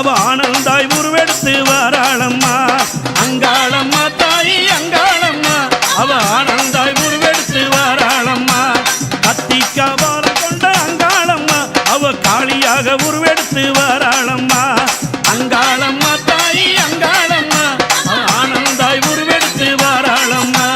அவ ஆனந்தாய் உருவெடுத்து வாராளம்மா அங்காளம்மா தாயி அங்காளம்மா அவ ஆனந்தாய் உருவெடுத்து வாராளம்மா கத்திக்கா வாரம் கொண்ட அங்காளம்மா அவ காளியாக உருவெடுத்து வாராளம்மா அங்காளம்மா தாயி அங்காளம்மா அவ ஆனந்தாய் உருவெடுத்து வாராளம்மா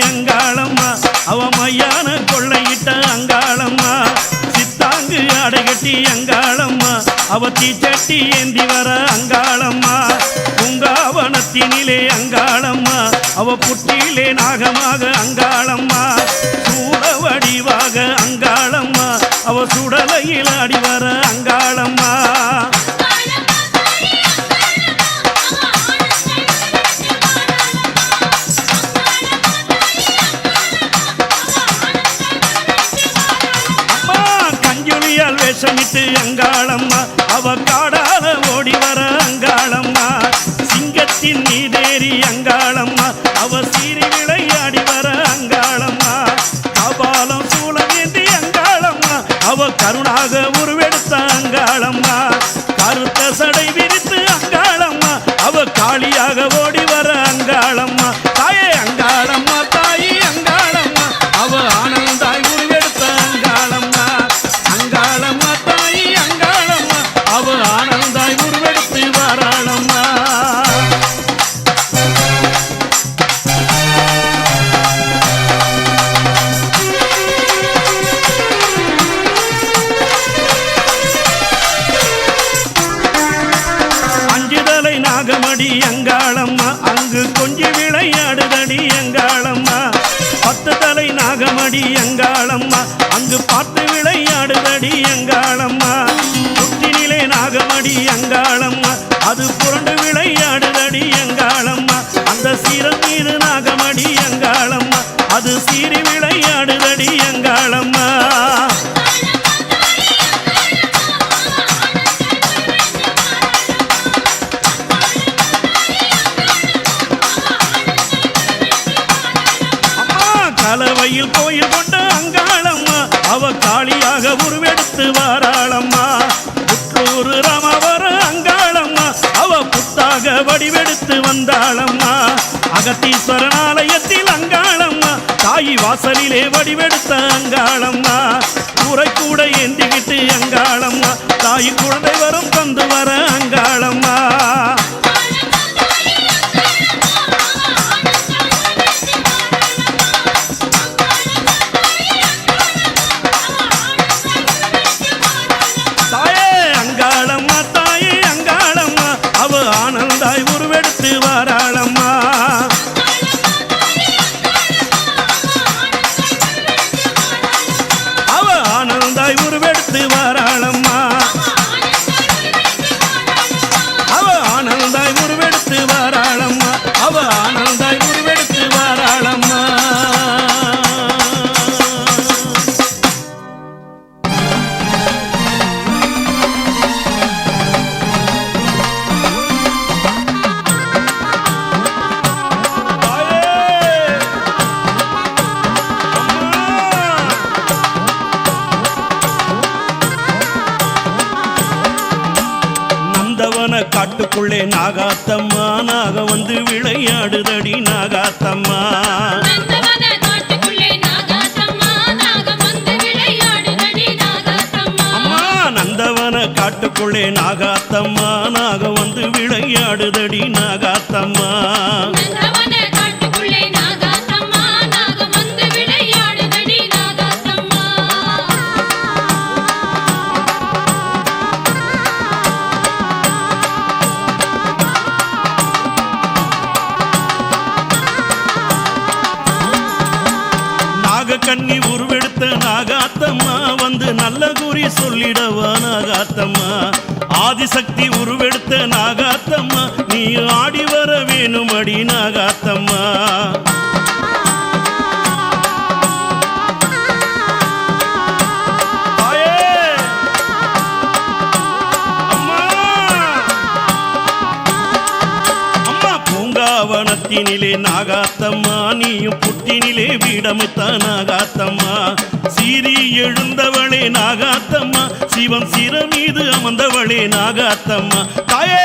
அங்காளம்மா அவ மையான கொள்ளையிட்ட அங்காளம்மா சித்தாங்கு அடைகட்டி அங்காளம்மா அவ தீச்சட்டி ஏந்தி வர அங்காளம்மா பூங்காவனத்தினிலே அங்காளம்மா அவ புற்றிலே நாகமாக அங்காளம்மா சூட வடிவாக அங்காளம்மா அவ சுடலையில் அடி வர அங்காளம்மா வேஷமிட்டு அங்காளம்மா அவ காடால ஓடி வர அங்காளம்மா சிங்கத்தின் நீதேறி அங்காளம்மா அவ சீறி விளையாடி வர அங்காளம்மா கபாலம் சூளமேந்தி அங்காளம்மா அவ கருணாக உருவெடுத்த அங்காளம்மா கருத்த சடை விரித்து அங்காளம்மா அவ காளியாக ஓடி வர அங்காளம்மா தாயே அங்காளம்மா தாயி அங்காளம்மா அவ ஆனந்தாய் உருவெடுத்த அங்காளம்மா அங்காளம்மா தாயி அங்காளம்மா அவ ஆனந்தாய் உருவெடுத்து வாராளம்மா அஞ்சுதலை நாகமடி அங்காளம்மா அங்கு கொஞ்சி விளையாடுதடி அங்காளம்மா 10 தலை நாகமடி அங்காளம்மா அங்கு பார்த்து விளையாடுதடி அங்காளம்மா புற்றினிலே நாகமடி அங்காளம்மா அது புரண்டு விளையாடுதடி அங்காளம்மா அந்த சீரன் மீது நாகமடி அங்காளம்மா அது சீறி விளையாடுதடி அங்காளம்மா கலவையில் கோயில் கொண்ட அங்காளம்மா அவ காளியாக உருவெடுத்து வாராளம்மா புற்றூர் ராமவர அங்காளம்மா அவ புத்தாக வடிவெடுத்து வந்தாளம்மா அகத்தீஸ்வரன் ஆலயத்தில் அங்காளம்மா தாயி வாசலிலே வடிவெடுத்த அங்காளம்மா கூரை கூட ஏந்திக்கிட்டு அங்காளம்மா தாயி குழந்தை வரம் தந்து வர அங்காளம்மா ஆனந்தாய் உருவெடுத்து வாராளம்மா அவ ஆனந்தாய் உருவெடுத்து வாராளம்மா அவ ஆனந்தாய் உருவெடுத்து வாராளம்மா அவ ஆனந்தாய் உருவெடுத்து வாராளம்மா காட்டுக்குள்ளே நாகாத்தம்மா நாக வந்து விளையாடுதடி நாகாத்தம்மா அம்மா நந்தவன காட்டுக்குள்ளே நாகாத்தம்மா நாக வந்து விளையாடுதடி நாகாத்தம்மா கண்ணி உருவெடுத்த நாகாத்தம்மா வந்து நல்ல குறி சொல்லிடவா நாகாத்தம்மா ஆதிசக்தி உருவெடுத்த நாகாத்தம்மா நீ ஆடி வர வேணுமடி நாகாத்தம்மா மனத்தினிலே நாகாத்தம்மா நீயும் புட்டினிலே வீடமைத்த நாகாத்தம்மா சீறி எழுந்தவளே நாகாத்தம்மா சிவம் சிர மீது அமர்ந்தவளே நாகாத்தம்மா தாயே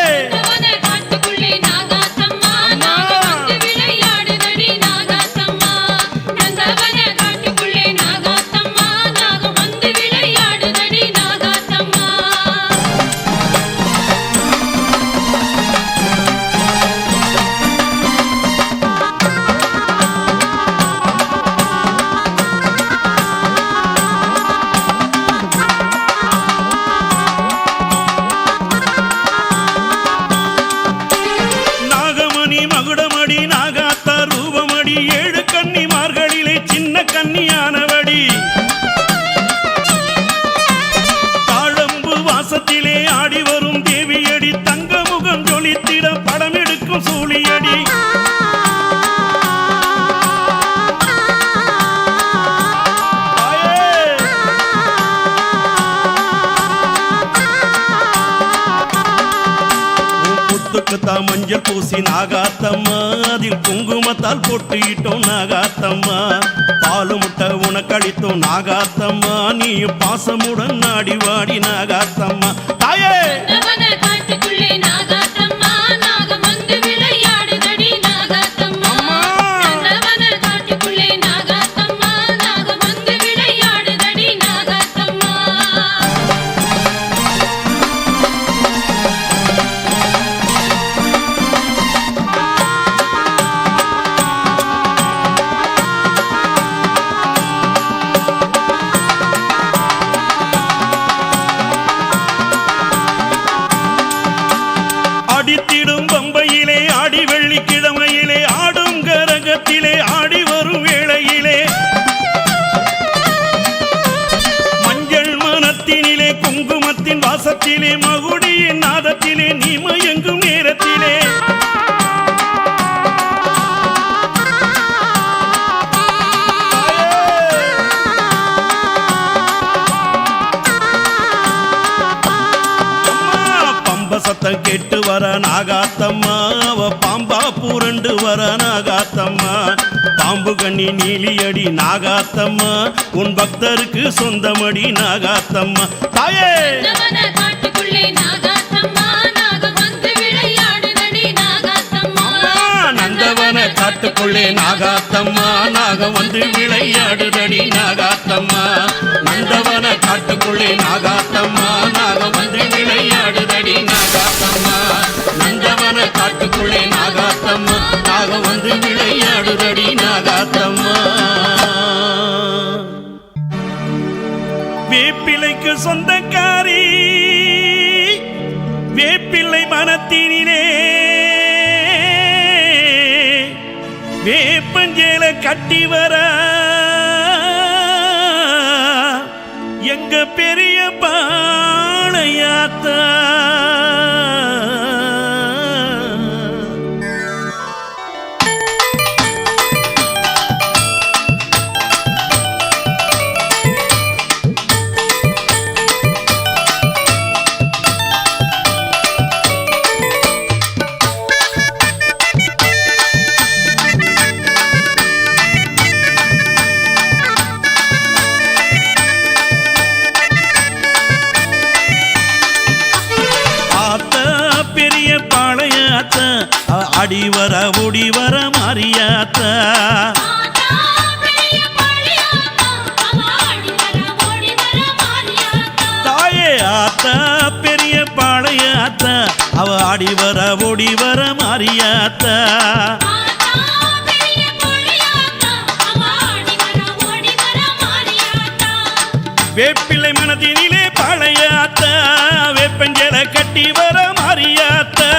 கன்னியானவடி தாழம்பு வாசத்திலே ஆடி வரும் தேவியடி தங்க முகம் ஜொலித்திட படம் எடுக்கும் சூழியடி முத்துக்குத்தான் மஞ்சள் பூசி நாகாத்தம்மா அதில் குங்குமத்தால் பொட்டிட்டோம் நாகாத்தம்மா பாலு முட்டை உனக்களித்தோம் நாகாத்தம்மா நீ பாசமுடன் நாடி வாடி நாகாத்தம்மா தாயே அடித்திடும் பம்பையிலே ஆடி வெள்ளிக்கிழமையிலே ஆடும் கரகத்திலே ஆடி வரும் வேளையிலே மஞ்சள் மனத்தினிலே குங்குமத்தின் வாசத்திலே மகுடியின் நாதத்திலே நீ மயங்கும் நேரத்திலே சத்தம் கேட்டு வர நாகாத்தம்மா அவ பாம்பா பூரண்டு வர நாகாத்தம்மா பாம்பு கண்ணி நீலியடி நாகாத்தம்மா உன் பக்தருக்கு சொந்தமடி நாகாத்தம்மா தாயே நந்தவன காட்டுக்குள்ளே நாகாத்தம்மா நாக வந்து விளையாடுதடி நாகாத்தம்மா நந்தவன காட்டுக்குள்ளே நாகாத்தம்மா நாக வந்து விளையாடுதடி நாகாத்தம்மா நந்தவன காட்டுக்குள்ளே நாகாத்தம்மா நாக வந்து விளையாடுதடி நாகாத்தம்மா வேப்பிலைக்கு சொந்தக்காரி வேப்பிள்ளை மனத்தினிலே வேப்பஞ்சேல கட்டி வர எங்க பெரிய பாளையாத்தா அடி வர ஓடி வர மாரியாத்தா தாயே ஆத்தா பெரிய பாளையாத்தா அவ ஆடி வர ஓடி வர மாரியாத்தா வேப்பிள்ளை மனதினிலே பாளையாத்தா வேப்பஞ்சல கட்டி வர மாரியாத்தா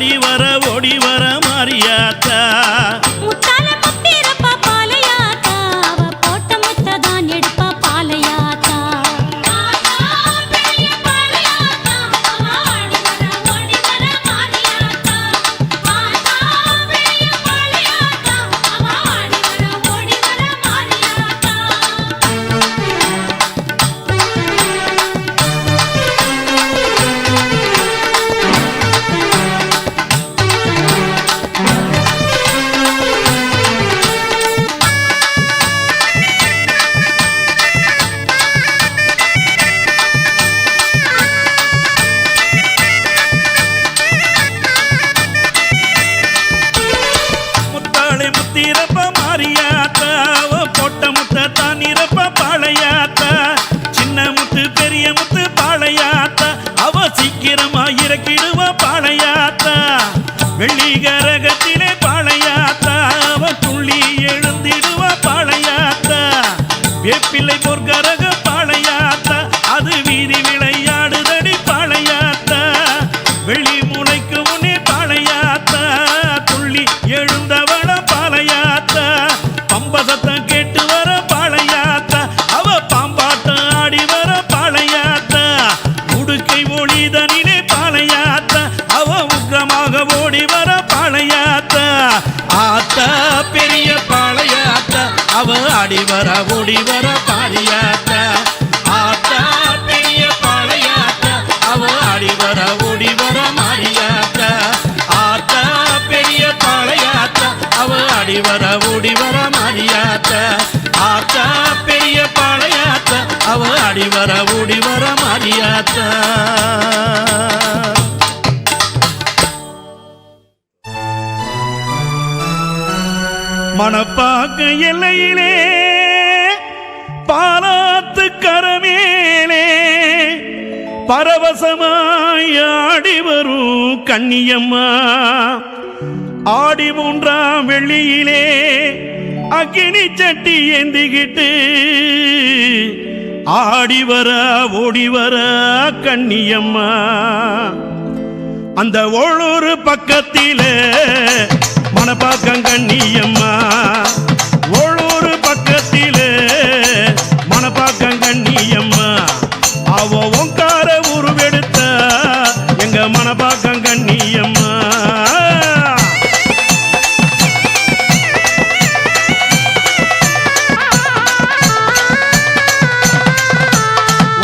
ஆடி வர ஓடி வர மாரியாத்தா முத்தால முத்திரப்பா பாலையாத்தா அவ போட்ட முத்ததான் எடுப்பா பாலையாத்தா பெரிய பாலையாத்தா ஆடி வர ஓடி வர மாரியாத்தா பெரிய பாலையாத்தா ஆடி வர ஓடி வர மாரியாத்தா முத்தாளை முத்திரப்ப மாரியாத்தா அவ போட்ட முத்த தான் நிரப்ப பாளையாத்தா சின்ன முத்து பெரிய முத்து பாளையாத்தா அவ சீக்கிரமா இறக்கிடுவ பாளையாத்தா வெள்ளி கரகத்திலே பாளையாத்தா அவ துள்ளி எழுந்திடுவ பாளையாத்தா வேப்பிள்ளை பொற்கரக பாளையாத்தா அது வீதி விளையாடுதடி பாளையாத்தா வெள்ளி முளைக்கு முன்னே பாளையாத்தா துள்ளி எழுந்தவள பாளையாத்தா பம்ப சத்தம் கேட்டு வர பாளையாத்தா அவ பாம்பாட்டம் ஆடி வர பாளையாத்தா உடுக்கை ஒளிதனிலே பாளையாத்தா அவ உக்கிரமாக ஓடி வர பாளையாத்தா ஆத்தா பெரிய பாளையாத்தா அவ ஆடி வர ஓடி வர பாளையாத்தா ஆத்தா பெரிய பாளையாத்தா அவ ஆடி வர ஓடி வர மாரியாத்தா ஆத்தா பெரிய பாளையாத்தா அவ ஆடி வர ஓடி வர மாரியாத்தா ஆத்தா பெரிய பாளையாத்தா அவ ஆடி வர ஓடி வர மாரியாத்தா மணப்பாக்க எல்லையிலே பாலாத்து கரமேலே பரவசமாய் ஆடி வரும் கன்னியம்மா ஆடி 3ஆம் வெள்ளியிலே அக்கினி சட்டி ஏந்திக்கிட்டு ஆடி வர ஓடி வர கன்னியம்மா அந்த ஓளூர் பக்கத்திலே மணப்பாக்கம் கன்னியம்மா ஓளூர் பக்கத்திலே மணப்பாக்கம் கன்னியம்மா அவ ஓங்கார உருவெடுத்த எங்க மணப்பாக்கம் கன்னியம்மா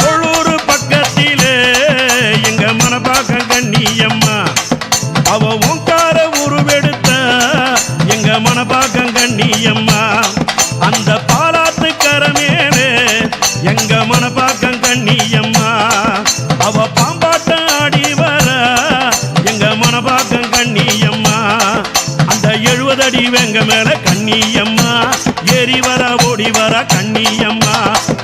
ஓளூர் பக்கத்திலே எங்க மணப்பாக்கம் கன்னியம்மா அவ ஓங்கார உருவெடுத்த எங்க மணப்பாக்கம் கன்னியம்மா அந்த பாலாத்து கரமேலே எங்க மணப்பாக்கம் கன்னியம்மா அவ பாம்பாட்டம் ஆடி வர எங்க மணப்பாக்கம் கன்னியம்மா அந்த 70 அடி வெங்க மேல கன்னியம்மா ஏறி வர ஓடி வர கன்னியம்மா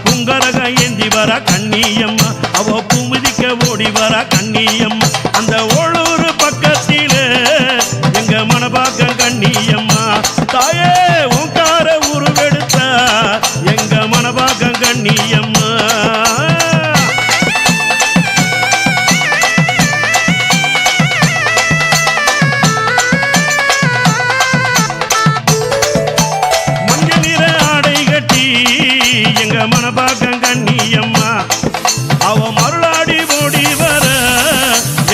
குங்கரக ஏந்தி வர கன்னியம்மா அவ பூமிதிக்க ஓடி வர கன்னியம்மா அந்த ஓளூர் பக்கத்திலே எங்க மணப்பாக்கம் கன்னியம்மா தாயே ஓங்கார உருவெடுத்த எங்க மணப்பாக்கம் கன்னியம்மா மஞ்ச நிற ஆடை கட்டி எங்க மணப்பாக்கம் கன்னியம்மா அவ மருளாடி ஓடி வர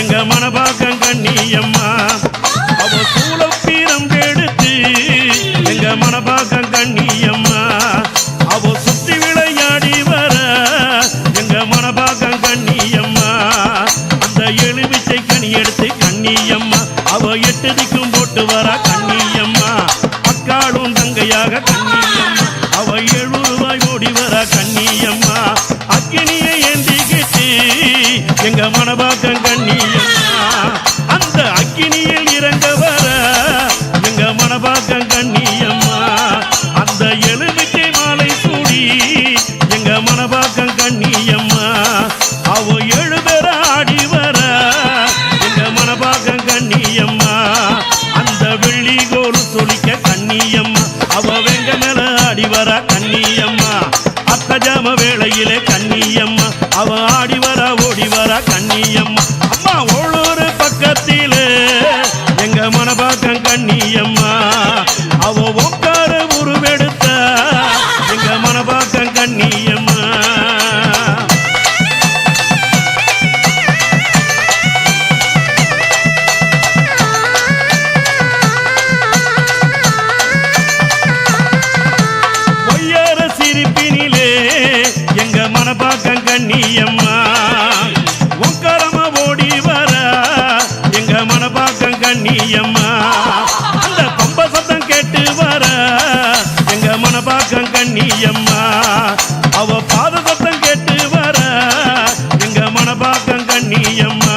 எங்க மணப்பாக்கம் கன்னியம்மா அவ சூளப்பீரம் எடுத்து எங்க மணப்பாக்கம் கன்னியம்மா அவ சுத்தி விளையாடி வர எங்க மணப்பாக்கம் கன்னியம்மா அந்த எலுமிச்சை கனி எடுத்து கன்னியம்மா அவ 8 திக்கும் போட்டு வர கன்னியம்மா அக்காளும் தங்கையாக கன்னியம்மா அவ 70 ரூபாய் ஓடி வர கன்னியம்மா அக்கினியை ஏந்திக்கிட்டு எங்க மணப்பாக்கம் கன்னியம்மா அந்த அக்கினியில் இறங்க வர எங்க மணப்பாக்கம் கன்னியம்மா அந்த எலுமிச்சை மாலை சூடி எங்க மணப்பாக்கம் கன்னியம்மா அவ 7 பேர ஆடி வர எங்க மணப்பாக்கம் கன்னியம்மா அந்த வெள்ளி கோல் சொலிக்க கன்னியம்மா அவ வெங்க மேல ஆடி வர கன்னியம்மா அத்தஜாம வேளையிலே கன்னியம்மா அவ ஆடி வர ஓடி வர கன்னியம்மா அம்மா ஓளூர் பக்கத்திலே கண்ணியம்மா அந்த பம்ப சத்தம் கேட்டு வர எங்க மனபாக்கம் கண்ணியம்மா அவ பாத சத்தம் கேட்டு வர எங்க மனபாக்கம் கண்ணியம்மா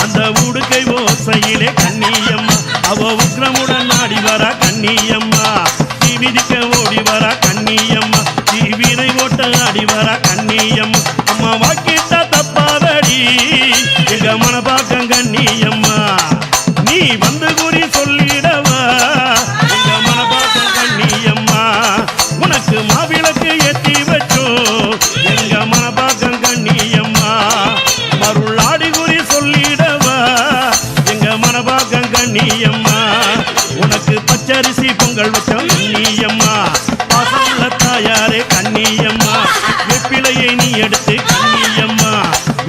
அந்த உடுக்கை ஓசையிலே கண்ணியம்மா அவ உக்ரமுடன் ஆடி வர கண்ணியம்மா தீ மிதிக்க ஓடி வர கண்ணியம்மா தீவினை ஓட்ட ஆடி வர கண்ணியம்மா அம்மா வாக்கிட்ட தப்பாதடி எங்க மனபாக்கம் கண்ணியம்மா நீ வந்து குறி சொல்லிடவா எங்க மனபாக்கம் கண்ணியம்மா உனக்கு மாவிளக்கு ஏத்தி வச்சோ எங்க மனபாக்கம் கண்ணியம்மா மருளாடி குறி சொல்லிடவா எங்க மனபாக்கம் கண்ணியம்மா உனக்கு பச்சரிசி பொங்கல் வச்சோம் கண்ணியம்மா பாசமுள்ள தாயாரே கண்ணியம்மா வெப்பிலையை நீ எடுத்து கண்ணியம்மா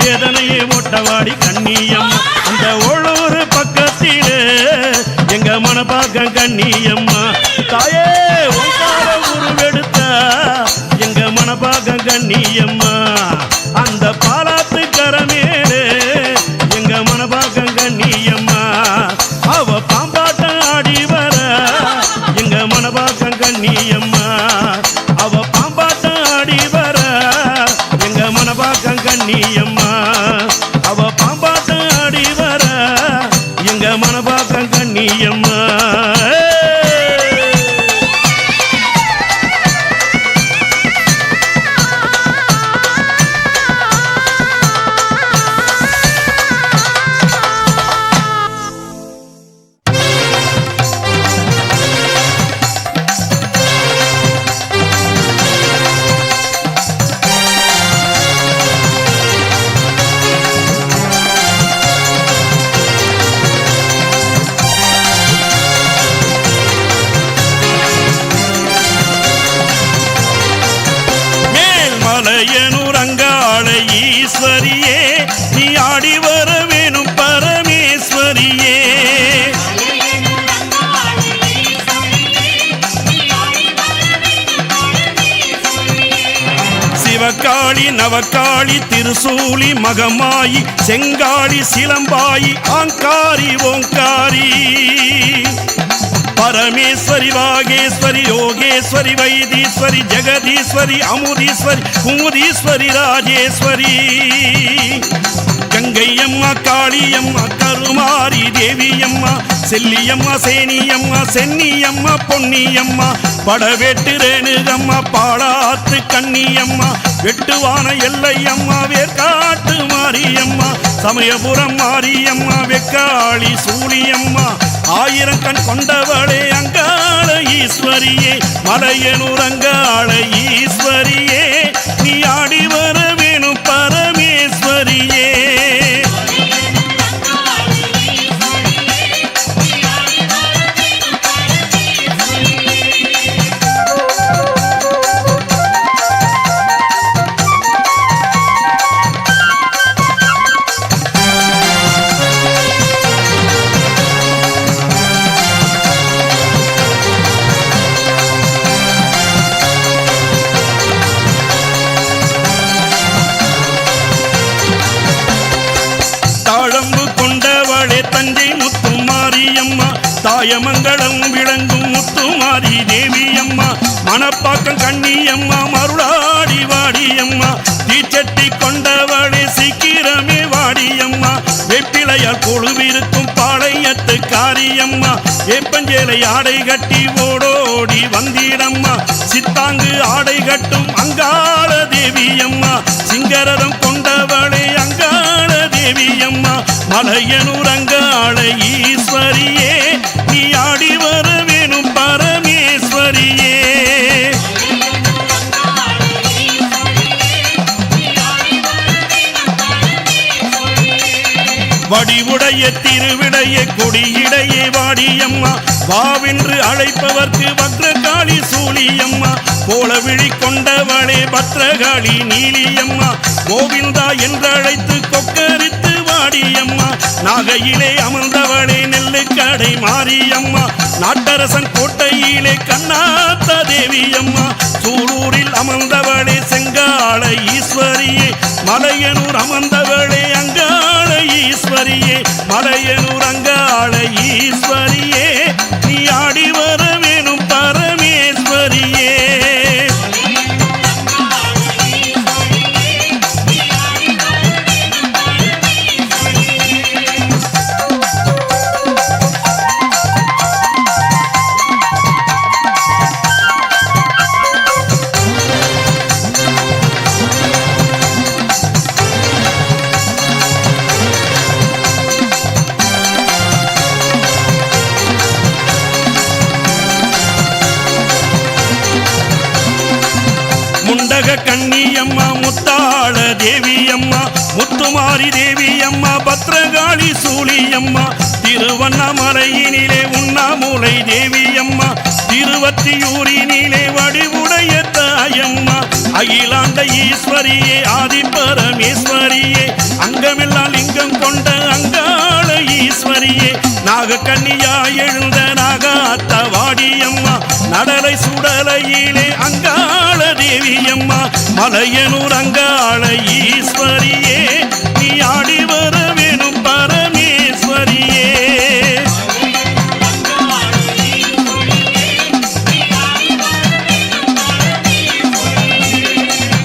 வேதனையை ஓட்டவாடி கண்ணியம்மா அந்த ஒவ்வொரு பக்கத்திலே எங்க மனபாக்கம் கண்ணியம்மா தாயே உங்கார உருவெடுத்த எங்க மனபாக்கம் கண்ணியம்மா அந்த பாலாத்து கரமேலே எங்க மனபாக்கம் கண்ணியம்மா அவ பாம்பாட்டம் ஆடி வர எங்க மனபாக்கம் கண்ணியம்மா அவ பாம்பாட்டம் ஆடி வர எங்க மனபாக்கம் கண்ணியம்மா அவ பாம்பாட்டம் ஆடி வர எங்க மனபாக்கம் கண்ணியம்மா மேல்மலையனூர் அங்காள ஈஸ்வரியே நீ ஆடி வர வேணும் பரமேஸ்வரியே சிவகாளி நவகாளி திருசூலி மகமாயி செங்காளி சிலம்பாயி ஆங்காரி ஓங்காரி பரமேஸ்வரி வாகேஸ்வரி யோகேஸ்வரி வைத்தீஸ்வரி ஜெகதீஸ்வரி அமுதீஸ்வரி குமுதீஸ்வரி ராஜேஸ்வரி கங்கையம்மா காளியம்மா கருமாரி தேவியம்மா செல்லியம்மா சேனியம்மா சென்னியம்மா பொன்னியம்மா படவேட்டு ரேணுகம்மா பாடாத்து கண்ணியம்மா வெட்டுவான எல்லையம்மா வேர்காட்டு மாரியம்மா சமயபுரம் மாரியம்மா வெக்காளி சூழியம்மா ஆயிரம் கண் கொண்டவளே அங்காள ஈஸ்வரியே மலையனூர் அங்காள ஈஸ்வரியே நீ ஆடி வர வேணும் பரமேஸ்வரியே தாழம்பு கொண்டவளே தஞ்சை முத்துமாரியம்மா தாயமங்கலம் விளங்கும் முத்துமாரி தேவியம்மா மணப்பாக்கம் கண்ணியம்மா மருளாடி வாடியம்மா தீச்சட்டி கொண்டவளே சீக்கிரமே வாடியம்மா வெப்பிலையால் கொழுவிருக்கும் பாளையத்து காரியம்மா வேப்பஞ்சேலை ஆடை கட்டி ஓடோடி வந்திடம்மா சித்தாங்கு ஆடை கட்டும் அங்காள தேவியம்மா சிங்கரதம் கொண்டவளே அங்காள தேவியம்மா மலையனூர் அங்காள ஈஸ்வரியே நீ ஆடி வர வேணும் பரமேஸ்வரியே வடிவுடைய திருவிடைய கொடியிடையே வாடியம்மா வாவென்று அழைப்பவர்க்கு பத்ரகாளி சூழியம்மா கோலவிழி கொண்டவளே பத்ரகாளி நீலியம்மா கோவிந்தா என்றழைத்து கொக்கரித்து வாடியம்மா நாகையிலே அமர்ந்தவளே நெல்லுக்கடை மாரியம்மா நாட்டரசன் கோட்டையிலே கண்ணாத்த தேவியம்மா சூலூரில் அமர்ந்தவளே செங்காள ஈஸ்வரியே மலையனூர் அமர்ந்தவளே அங்காள ஈஸ்வரியே மலையனூர் அங்காள கன்னியம்மா முத்தாள தேவியம்மா முத்துமாரி தேவியம்மா பத்ரகாளி சூழியம்மா திருவண்ணாமலையினிலே உண்ணாமூலை தேவியம்மா திருவத்தியூரினிலே வடிவுடைய தாயம்மா அகிலாண்ட ஈஸ்வரியே ஆதிபரமேஸ்வரியே அங்கமெல்லாம் லிங்கம் கொண்ட அங்காள ஈஸ்வரியே நாகக்கன்னியா எழுந்த நாகாத்த வாடியம்மா நடலை சுடலையிலே அங்காள தேவியம்மா மலையனூர் அங்காள ஈஸ்வரியே நீ ஆடி வர வேணும் பரமேஸ்வரியே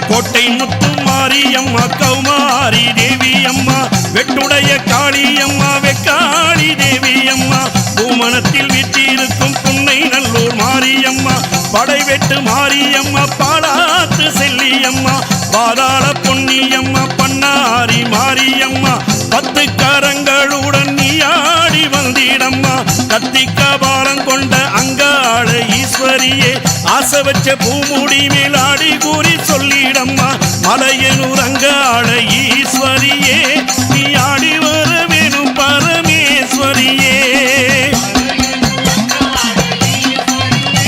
கோட்டை முத்து மாரியம்மா கௌமாரி தேவியம்மா வெட்டுடைய காளியம்மா வெக்காளி தேவியம்மா பூமணத்தில் வீட்டிருக்கும் புன்னை நல்லூர் மாரியம்மா படைவெட்டு மாரியம்மா பாலாத்து செல்லியம்மா பாதாள பொன்னியம்மா பண்ணாரி மாரியம்மா 10 கரங்களுடன் நீ ஆடி வந்திடம்மா கத்திக்க பாரம் கொண்ட அங்காள ஈஸ்வரியே ஆசை வச்ச பூமுடி மேல் ஆடி கூறி சொல்லிடம்மா மலையனூர் அங்காள ஈஸ்வரியே நீ ஆடி